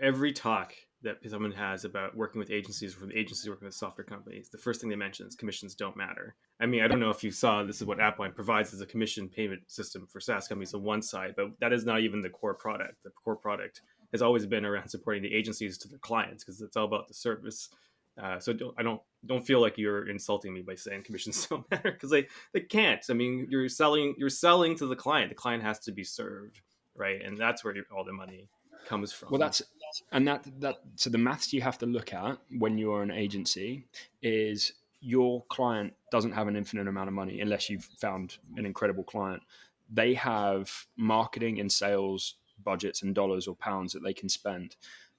every talk that someone has about working with agencies or from agencies working with software companies, the first thing they mention is commissions don't matter. I mean, I don't know if you saw this is what Appline provides as a commission payment system for SaaS companies on one side, but that is not even the core product. The core product has always been around supporting the agencies to their clients because it's all about the service. I don't feel like you're insulting me by saying commissions don't matter because they can't. I mean, you're selling to the client. The client has to be served, right? And that's where all the money comes Well, from. that's and that so the maths you have to look at when you're an agency is your client doesn't have an infinite amount of money unless you've found an incredible client. They have marketing and sales budgets and dollars or pounds that they can spend.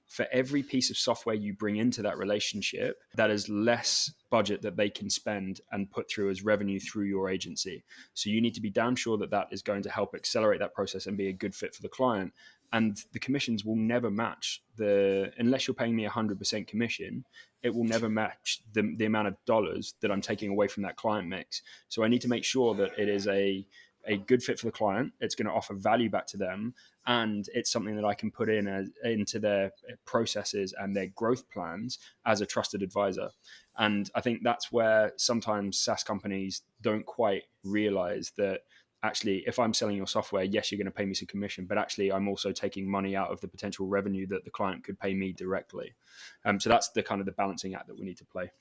For every piece of software you bring into that relationship, that is less budget that they can spend and put through as revenue through your agency. So you need to be damn sure that that is going to help accelerate that process and be a good fit for the client. And the commissions will never match unless you're paying me 100% commission, it will never match the amount of dollars that I'm taking away from that client mix. So I need to make sure that it is a good fit for the client. It's going to offer value back to them, and it's something that I can put into their processes and their growth plans as a trusted advisor. And I think that's where sometimes SaaS companies don't quite realize that actually, if I'm selling your software, yes, you're going to pay me some commission, but actually I'm also taking money out of the potential revenue that the client could pay me directly. So that's the kind of the balancing act that we need to play.